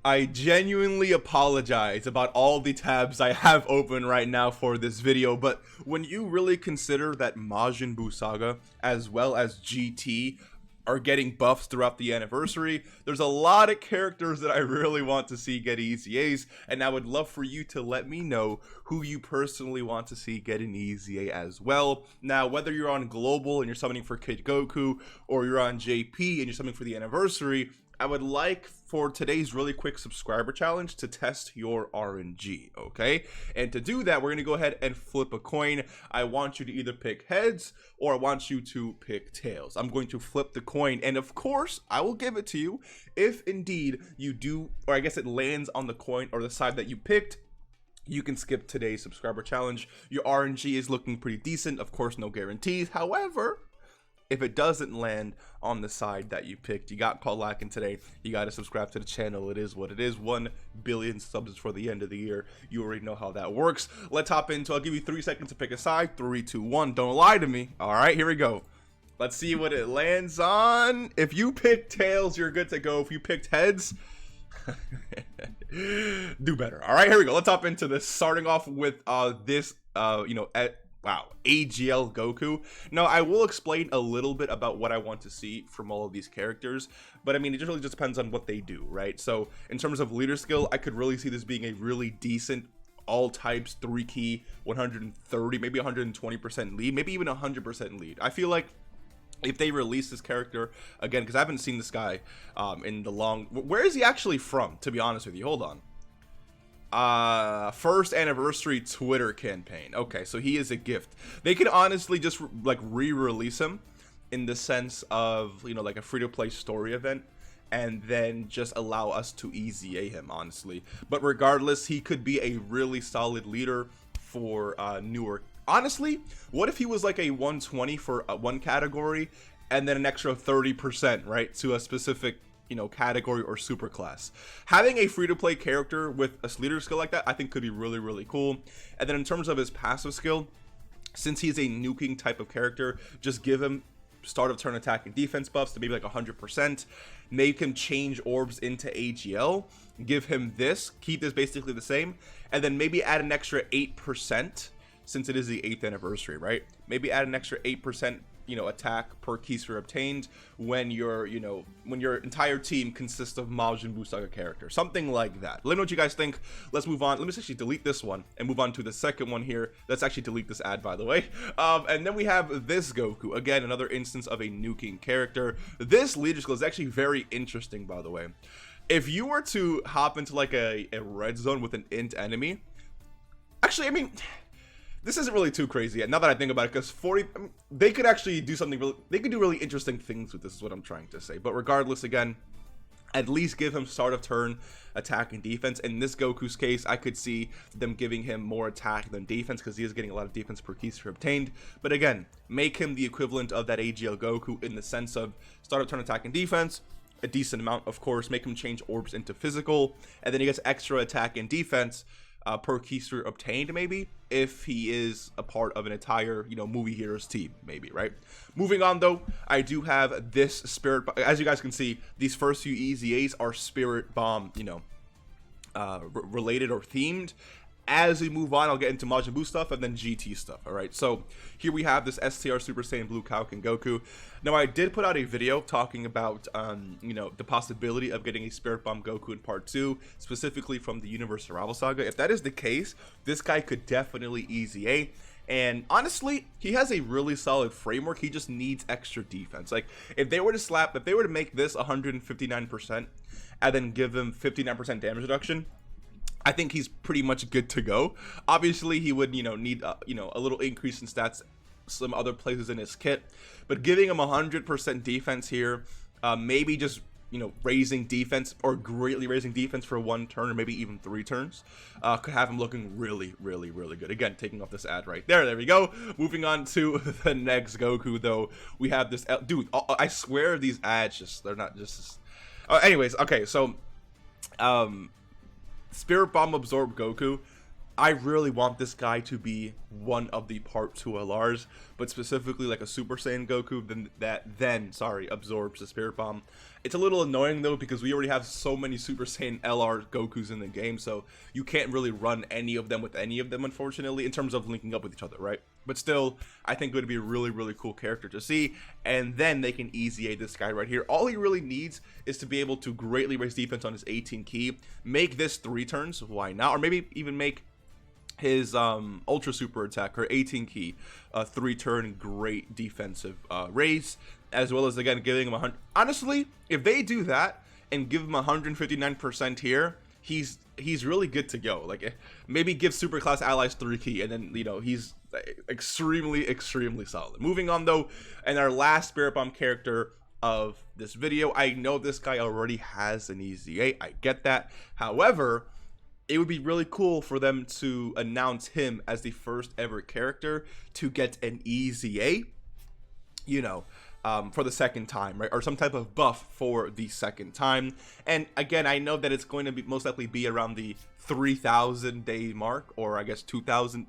I genuinely apologize about all the tabs I have open right now for this video, but when you really consider that Majin Buu saga as well as GT are getting buffs throughout the anniversary, there's a lot of characters that I really want to see get EZAs, and I would love for you to let me know who you personally want to see get an EZA as well. Now, whether you're on Global and you're summoning for Kid Goku, or you're on JP and you're summoning for the anniversary, I would like for today's really quick subscriber challenge to test your RNG, okay? And to do that, we're gonna go ahead and flip a coin. I want you to either pick heads or I want you to pick tails. I'm going to flip the coin, and of course, I will give it to you if indeed you do, or I guess it lands on the coin or the side that you picked. You can skip today's subscriber challenge. Your RNG is looking pretty decent. Of course, no guarantees. However, if it doesn't land on the side that you picked, you got caught lacking today, you got to subscribe to the channel. It is what it is. 1 billion subs for the end of the year. You already know how that works. Let's hop into, I'll give you 3 seconds to pick a side. 3, 2, 1. Don't lie to me. All right, here we go. Let's see what it lands on. If you picked tails, you're good to go. If you picked heads, do better. All right, here we go. Let's hop into this. Starting off with this, wow, AGL Goku. Now, I will explain a little bit about what I want to see from all of these characters, but I mean, it just really just depends on what they do, right? So, in terms of leader skill, I could really see this being a really decent all types 3-key 130, maybe 120% lead, maybe even 100% lead. I feel like if they release this character again, because I haven't seen this guy in the long, where is he actually from, to be honest with you? Hold on. First anniversary Twitter campaign. Okay, so he is a gift. They could honestly just like re-release him in the sense of, you know, like a free-to-play story event, and then just allow us to EZA him, honestly. But regardless, he could be a really solid leader for newer. Honestly, what if he was like a 120 for one category and then an extra 30%, right, to a specific, you know, category or super class? Having a free-to-play character with a leader skill like that, I think could be really, really cool. And then in terms of his passive skill, since he's a nuking type of character, just give him start of turn attack and defense buffs to maybe like 100%. Make him change orbs into AGL. Give him this, keep this basically the same, and then maybe add an extra 8%, since it is the 8th anniversary, right? Maybe add an extra 8%, you know, attack per keysphere obtained when your, you know, when your entire team consists of Majin Buu saga character, something like that. Let me know what you guys think. Let's move on. Let me actually delete this one and move on to the second one here. Let's actually delete this ad, by the way. And then we have this Goku, again, another instance of a nuking character. This leader skill is actually very interesting, by the way. If you were to hop into like a red zone with an int enemy, actually, I mean, this isn't really too crazy yet, now that I think about it, because 40, I mean, they could actually do something really, they could do really interesting things with this, is what I'm trying to say. But regardless, again, at least give him start of turn attack and defense. In this Goku's case, I could see them giving him more attack than defense, because he is getting a lot of defense per keysphere obtained. But again, make him the equivalent of that AGL Goku in the sense of start of turn attack and defense, a decent amount, of course. Make him change orbs into physical, and then he gets extra attack and defense per keysphere obtained, maybe, if he is a part of an entire, you know, movie heroes team, maybe, right? Moving on, though, I do have this spirit, as you guys can see, these first few EZAs are spirit bomb, you know, related or themed. As we move on, I'll get into Majin Buu stuff and then GT stuff, all right? So here we have this STR Super Saiyan Blue Kaioken Goku. Now, I did put out a video talking about, you know, the possibility of getting a Spirit Bomb Goku in Part 2, specifically from the Universe Rival Saga. If that is the case, this guy could definitely EZA. And honestly, he has a really solid framework. He just needs extra defense. Like, if they were to make this 159% and then give him 59% damage reduction, I think he's pretty much good to go. Obviously, he would, you know, need, you know, a little increase in stats some other places in his kit, but giving him 100% defense here, maybe just, you know, raising defense or greatly raising defense for 1 turn or maybe even 3 turns, could have him looking really, really, really good. Again, taking off this ad right there. There we go. Moving on to the next Goku, though, we have this, dude, I swear these ads just, they're not just, anyways, okay, so, Spirit Bomb Absorb Goku. I really want this guy to be one of the part 2 LRs, but specifically like a Super Saiyan Goku then absorbs the Spirit Bomb. It's a little annoying though, because we already have so many Super Saiyan LR Gokus in the game, so you can't really run any of them with any of them, unfortunately, in terms of linking up with each other, right? But still, I think it would be a really, really cool character to see, and then they can EZA this guy right here. All he really needs is to be able to greatly raise defense on his 18 key, make this 3 turns, why not? Or maybe even make his ultra super attack, her 18 key, 3-turn great defensive raise, as well as again giving him 100. Honestly, if they do that and give him 159% here, he's really good to go. Like, maybe give super class allies 3 key, and then, you know, he's extremely solid. Moving on though, and our last Spirit Bomb character of this video, I know this guy already has an EZA, I get that. However, it would be really cool for them to announce him as the first ever character to get an EZA, you know, for the second time, right? Or some type of buff for the second time. And again, I know that it's going to be most likely be around the 3,000 day mark, or I guess 3,000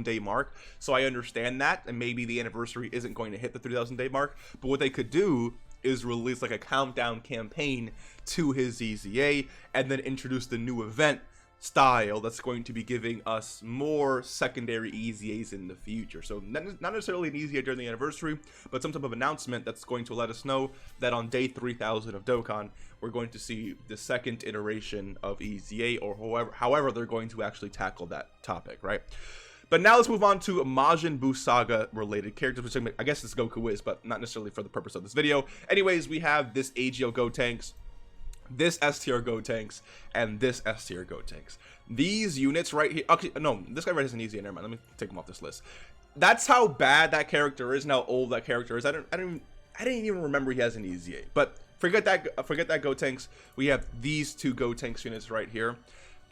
day mark. So I understand that, and maybe the anniversary isn't going to hit the 3,000 day mark. But what they could do is release like a countdown campaign to his EZA, and then introduce the new event style that's going to be giving us more secondary EZAs in the future. So not necessarily an EZA during the anniversary, but some type of announcement that's going to let us know that on day 3000 of Dokkan, we're going to see the second iteration of EZA, or however they're going to actually tackle that topic, right? But now let's move on to Majin Buu saga related characters, which I guess this Goku is, but not necessarily for the purpose of this video. Anyways, we have this AGL Gotenks, this S-tier Gotenks, and this S-tier Gotenks. These units right here, okay, no, this guy right has an EZA, never mind, let me take him off this list. That's how bad that character is and how old that character is. I didn't even remember he has an EZA. But forget that Gotenks. We have these 2 Gotenks units right here.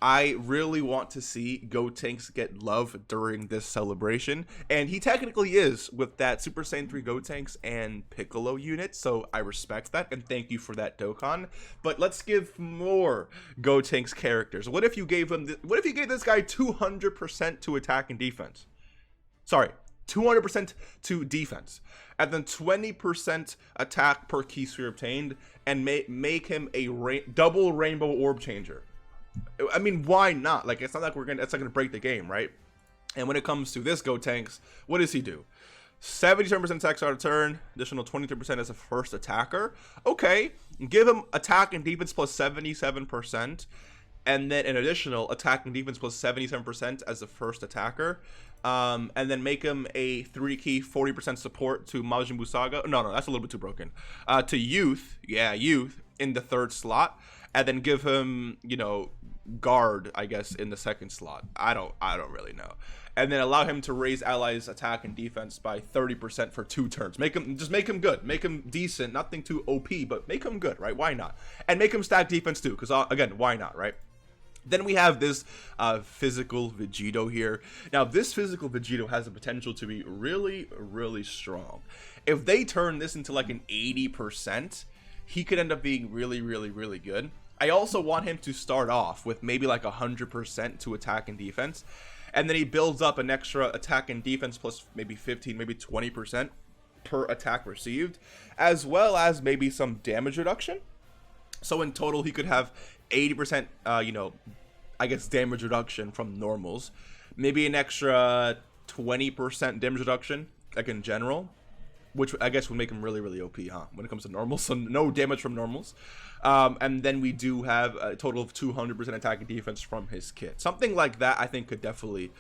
I really want to see Gotenks get love during this celebration, and he technically is with that Super Saiyan 3 Gotenks and Piccolo unit, so I respect that, and thank you for that, Dokkan. But let's give more Gotenks characters. What if you gave this guy 200% to attack and defense? Sorry, 200% to defense, and then 20% attack per key sphere obtained, and make him a double rainbow orb changer. I mean, why not? Like, it's not like it's not gonna break the game, right? And when it comes to this Gotenks, what does he do? 77% attack start of turn, additional 23% as a first attacker. Okay, give him attack and defense plus 77%, and then an additional attack and defense plus 77% as the first attacker. And then make him a 3-key 40% support to Majin Buu Saga. No, that's a little bit too broken. To Youth, Youth in the 3rd slot, and then give him, you know, guard, I guess, in the 2nd slot. I don't really know. And then allow him to raise allies attack and defense by 30% for 2 turns. Make him good, make him decent, nothing too OP, but make him good, right? Why not? And make him stack defense too, because again, why not, right? Then we have this physical Vegito here. Now, this physical Vegito has the potential to be really, really strong. If they turn this into like an 80%, he could end up being really, really, really good. I also want him to start off with maybe like 100% to attack and defense, and then he builds up an extra attack and defense plus maybe 15, maybe 20% per attack received, as well as maybe some damage reduction. So in total, he could have 80%, you know, I guess damage reduction from normals, maybe an extra 20% damage reduction, like in general, which I guess would make him really, really OP, huh? When it comes to normals, so no damage from normals. And then we do have a total of 200% attack and defense from his kit. Something like that, I think, could definitely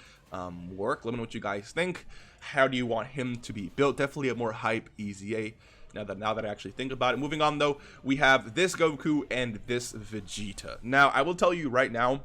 work. Let me know what you guys think. How do you want him to be built? Definitely a more hype EZA. Now that I actually think about it. Moving on, though, we have this Goku and this Vegeta. Now, I will tell you right now,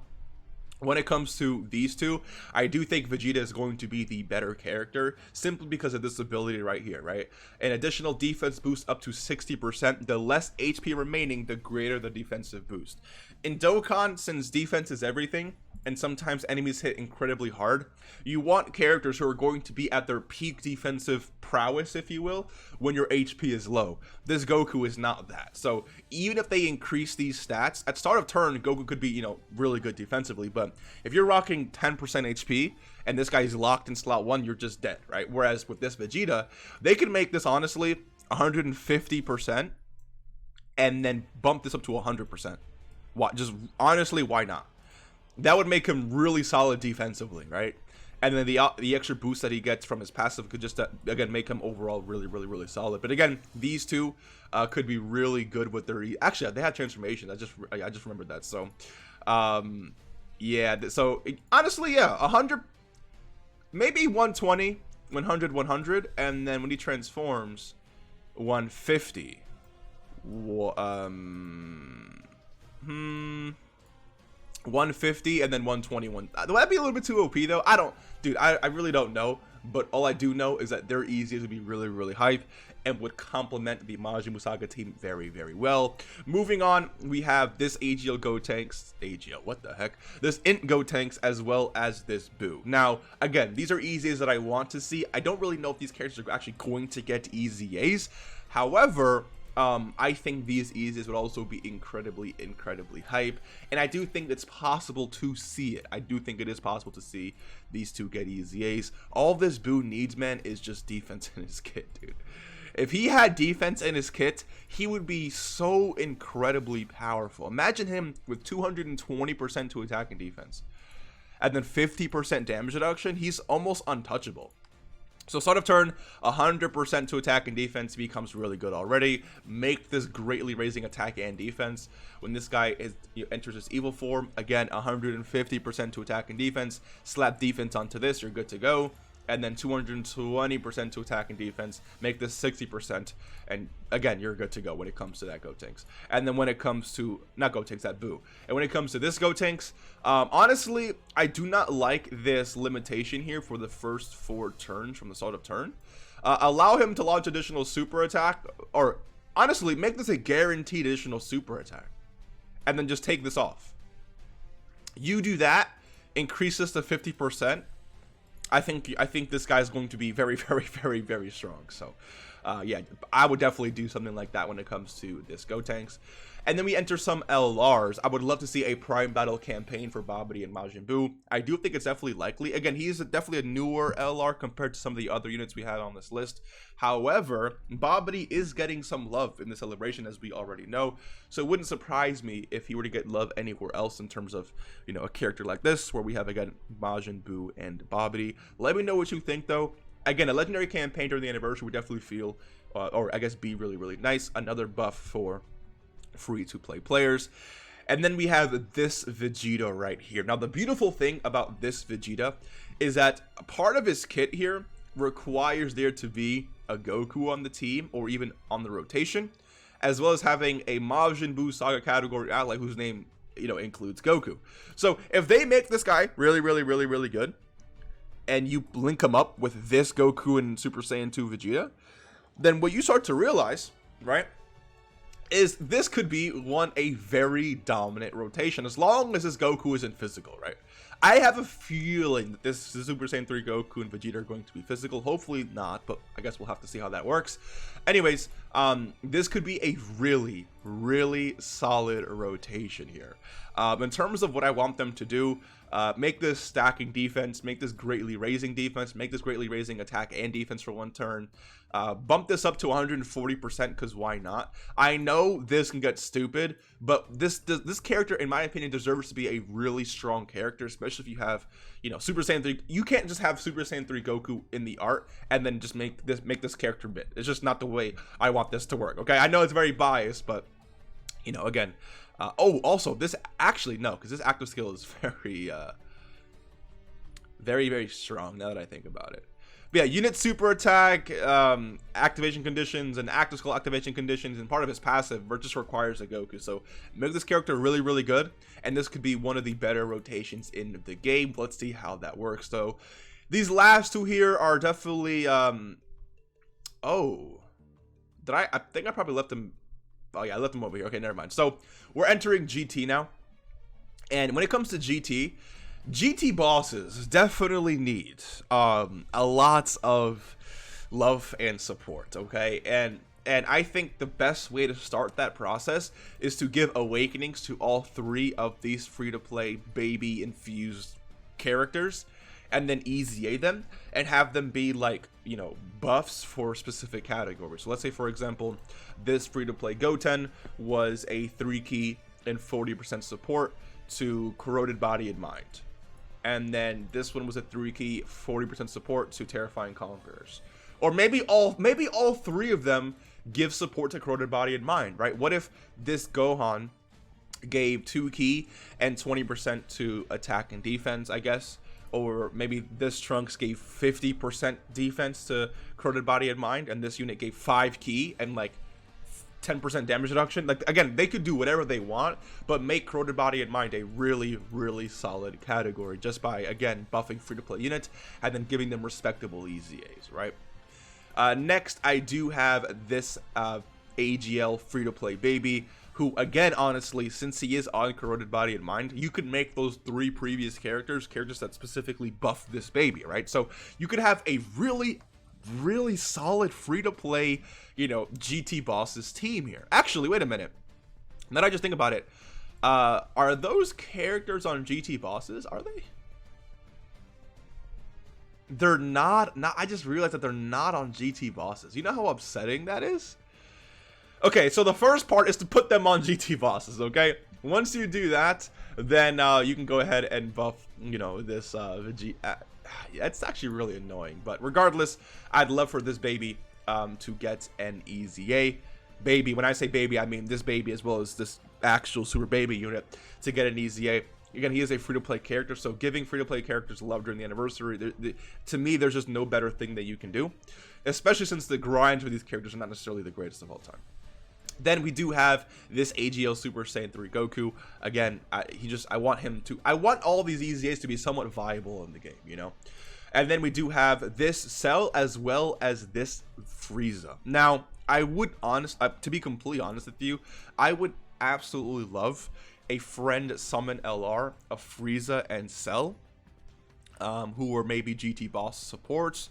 when it comes to these 2, I do think Vegeta is going to be the better character, simply because of this ability right here, right? An additional defense boost up to 60%. The less HP remaining, the greater the defensive boost. In Dokkan, since defense is everything, and sometimes enemies hit incredibly hard. You want characters who are going to be at their peak defensive prowess, if you will, when your HP is low. This Goku is not that. So even if they increase these stats, at start of turn, Goku could be, you know, really good defensively. But if you're rocking 10% HP and this guy's locked in slot 1, you're just dead, right? Whereas with this Vegeta, they can make this honestly 150% and then bump this up to 100%. Why? Just honestly, why not? That would make him really solid defensively, right? And then the extra boost that he gets from his passive could just, again, make him overall really solid. But again, these two could be really good with their... Actually, they had transformations. I just remembered that. So, yeah. So, honestly, yeah. 100... Maybe 120, 100, 100. And then when he transforms, 150. 150 and then 121. Would that be a little bit too OP though? I really don't know. But all I do know is that their EZA'S would be really hype and would complement the Majin Buu Saga team very well. Moving on, we have this AGL Gotenks. AGL, what the heck? This Int Gotenks as well as this Buu. Now, again, these are EZA'S that I want to see. I don't really know if these characters are actually going to get EZA'S. However, I think these EZA'S would also be incredibly hype, and I do think it's possible to see it. I do think it is possible to see these two get EZA'S. All this Buu needs, man, is just defense in his kit, dude. If he had defense in his kit, he would be so incredibly powerful. Imagine him with 220% to attack and defense, and then 50% damage reduction. He's almost untouchable. So start of turn, 100% to attack and defense becomes really good already. Make this greatly raising attack and defense. When this guy enters his evil form, again, 150% to attack and defense. Slap defense onto this, you're good to go. And then 220% to attack and defense. Make this 60%. And again, you're good to go when it comes to that Gotenks. And then when it comes to, not Gotenks, that Buu. And when it comes to this Gotenks, honestly, I do not like this limitation here for the first 4 turns from the start of turn. Allow him to launch additional super attack, or honestly, make this a guaranteed additional super attack. And then just take this off. You do that, increase this to 50%. I think this guy's going to be very strong. So, yeah, I would definitely do something like that when it comes to this Gotenks. And then we enter some LRs. I would love to see a Prime Battle campaign for Babidi and Majin Buu. I do think it's definitely likely. Again, he's definitely a newer LR compared to some of the other units we had on this list. However, Babidi is getting some love in the celebration, as we already know. So it wouldn't surprise me if he were to get love anywhere else in terms of, you know, a character like this, where we have, again, Majin Buu and Babidi. Let me know what you think, though. Again, a legendary campaign during the anniversary would definitely feel, or I guess be really nice. Another buff for free-to-play players. And then we have this Vegeta right here. Now, the beautiful thing about this Vegeta is that a part of his kit here requires there to be a Goku on the team or even on the rotation, as well as having a Majin Buu Saga category ally whose name, you know, includes Goku. So if they make this guy really good, and you link him up with this Goku and Super Saiyan 2 Vegeta, then what you start to realize, right, is this could be a very dominant rotation, as long as this Goku isn't physical, right? I have a feeling that this Super Saiyan 3 Goku and Vegeta are going to be physical. Hopefully not, but I guess we'll have to see how that works. Anyways, this could be a really solid rotation here. In terms of what I want them to do, make this stacking defense, make this greatly raising defense, make this greatly raising attack and defense for 1 turn. Bump this up to 140%, because why not? I know this can get stupid, but this character, in my opinion, deserves to be a really strong character, especially if you have, you know, Super Saiyan 3. You can't just have Super Saiyan 3 Goku in the art and then just make this character bit. It's just not the way I want this to work. Okay, I know it's very biased, but, you know, again. Oh, also, this actually, no, because this active skill is very strong now that I think about it. But yeah, unit super attack, activation conditions, and active skill activation conditions, and part of his passive just requires a Goku. So make this character really good, and this could be one of the better rotations in the game. Let's see how that works, though. These last 2 here are definitely, oh, I think I probably left them. Oh yeah, I left them over here. Okay, never mind. So we're entering GT now, and when it comes to GT, GT bosses definitely need a lot of love and support, okay? And I think the best way to start that process is to give awakenings to all 3 of these free-to-play baby infused characters, and then EZA them and have them be like, you know, buffs for specific categories. So let's say, for example, this free-to-play Goten was a 3-key and 40% support to Corroded Body and Mind. And then this one was a 3-key, 40% support to Terrifying Conquerors. Or maybe all 3 of them give support to Corroded Body and Mind, right? What if this Gohan gave 2-key and 20% to attack and defense, I guess? Or maybe this Trunks gave 50% defense to Corroded Body and Mind, and this unit gave 5-key and like 10% damage reduction. Like, again, they could do whatever they want, but make Corroded Body and Mind a really, really solid category just by, again, buffing free-to-play units and then giving them respectable EZAs, right? Next, I do have this AGL free-to-play baby, who, again, honestly, since he is on Corroded Body and Mind, you could make those 3 previous characters that specifically buff this baby, right? So you could have a really, really solid free-to-play, you know, GT bosses team here. Actually, wait a minute. Now that I just think about it, are those characters on GT bosses? Are they? They're not. I just realized that they're not on GT bosses. You know how upsetting that is? Okay, so the first part is to put them on GT bosses, okay? Once you do that, then you can go ahead and buff, you know, this yeah, it's actually really annoying, but regardless, I'd love for this baby to get an EZA. Baby, when I say baby, I mean this baby as well as this actual super baby unit to get an EZA. Again, he is a free-to-play character, so giving free-to-play characters love during the anniversary, to me, there's just no better thing that you can do, especially since the grinds for these characters are not necessarily the greatest of all time. Then we do have this AGL Super Saiyan 3 Goku. Again, I want all these EZAs to be somewhat viable in the game, you know? And then we do have this Cell as well as this Frieza. Now, I would to be completely honest with you, I would absolutely love a friend summon LR of Frieza and Cell, who were maybe GT boss supports,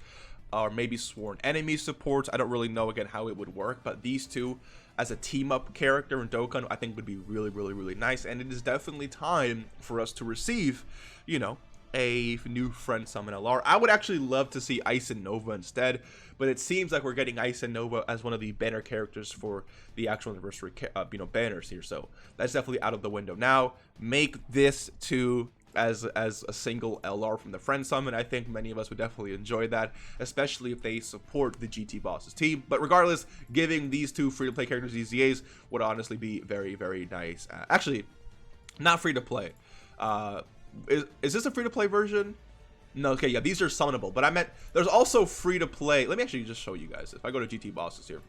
or maybe sworn enemy supports. I don't really know, again, how it would work, but these two as a team-up character in Dokkan, I think would be really, really, really nice, and it is definitely time for us to receive, you know, a new friend summon LR. I would actually love to see Ice and Nova instead, but it seems like we're getting Ice and Nova as one of the banner characters for the actual anniversary, you know, banners here, so that's definitely out of the window. Now, make this to as a single LR from the friend summon. I think many of us would definitely enjoy that, especially if they support the GT bosses team. But regardless, giving these 2 free-to-play characters EZAs would honestly be very, very nice. Actually, not free-to-play. Is this a free-to-play version? No, okay, yeah, these are summonable, but I meant there's also free-to-play. Let me actually just show you guys. If I go to GT bosses here,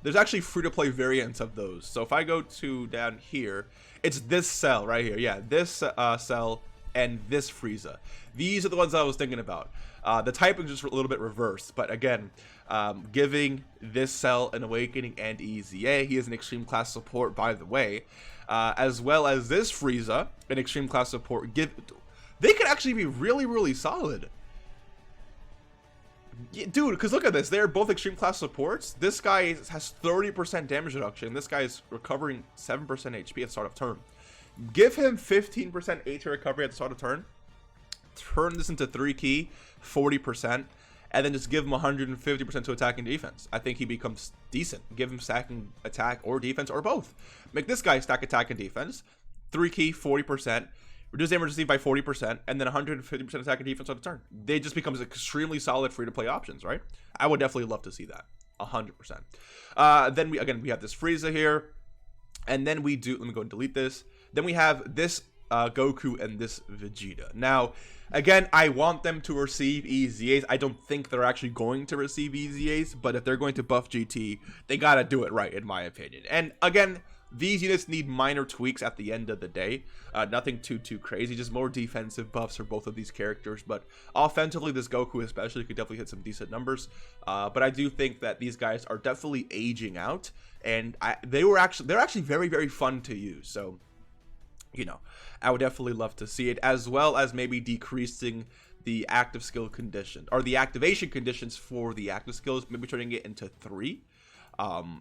there's actually free-to-play variants of those. So if I go to down here, it's this Cell right here. Yeah, this Cell and this Frieza. These are the ones I was thinking about. The typing is just a little bit reversed, but again, giving this Cell an Awakening and EZA. He is an Extreme Class support, by the way, as well as this Frieza, an Extreme Class support. They could actually be really, really solid. Yeah, dude, because look at this. They're both Extreme Class supports. This guy has 30% damage reduction. This guy is recovering 7% HP at the start of turn. Give him 15% HP recovery at the start of turn. Turn this into 3-key, 40%, and then just give him 150% to attack and defense. I think he becomes decent. Give him stacking attack or defense or both. Make this guy stack attack and defense. 3-key, 40%. Reduce damage received by 40%, and then 150% attack and defense on the turn. They just becomes extremely solid free-to-play options, right? I would definitely love to see that. 100%. Then we have this Frieza here. And then we do, let me go and delete this. Then we have this Goku and this Vegeta. Now, again, I want them to receive EZAs. I don't think they're actually going to receive EZAs, but if they're going to buff GT, they gotta do it right, in my opinion. And again, these units need minor tweaks at the end of the day. Nothing too crazy, just more defensive buffs for both of these characters. But offensively, this Goku especially could definitely hit some decent numbers. But I do think that these guys are definitely aging out, and they're actually very, very fun to use. So, you know, I would definitely love to see it, as well as maybe decreasing the active skill condition, or the activation conditions for the active skills, maybe turning it into 3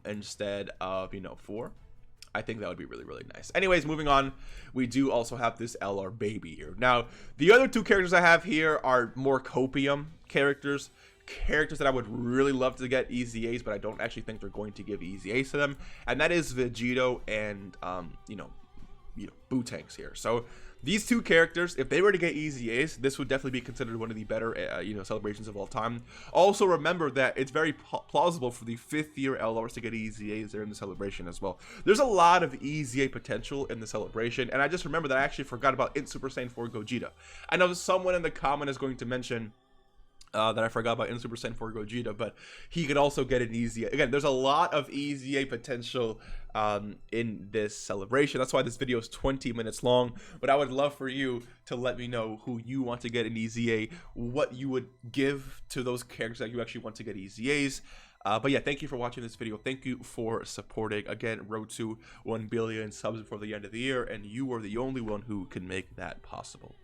instead of, you know, 4. I think that would be really, really nice. Anyways, moving on, we do also have this LR baby here. Now, the other 2 characters I have here are more copium characters that I would really love to get EZAs, but I don't actually think they're going to give EZAs to them, and that is Vegito and you know, Buu tanks here. So these 2 characters, if they were to get EZAs, this would definitely be considered one of the better you know, celebrations of all time. Also remember that it's very plausible for the 5th year LRs to get EZAs there in the celebration as well. There's a lot of EZA potential in the celebration, and I just remember that I actually forgot about Int Super Saiyan 4 Gogeta. I know someone in the comment is going to mention that I forgot about in Super Saiyan 4 Gogeta, but he could also get an EZA. Again, there's a lot of EZA potential in this celebration. That's why this video is 20 minutes long, but I would love for you to let me know who you want to get an EZA, what you would give to those characters that you actually want to get EZAs. But yeah, thank you for watching this video. Thank you for supporting. Again, road to 1 billion subs before the end of the year, and you are the only one who can make that possible.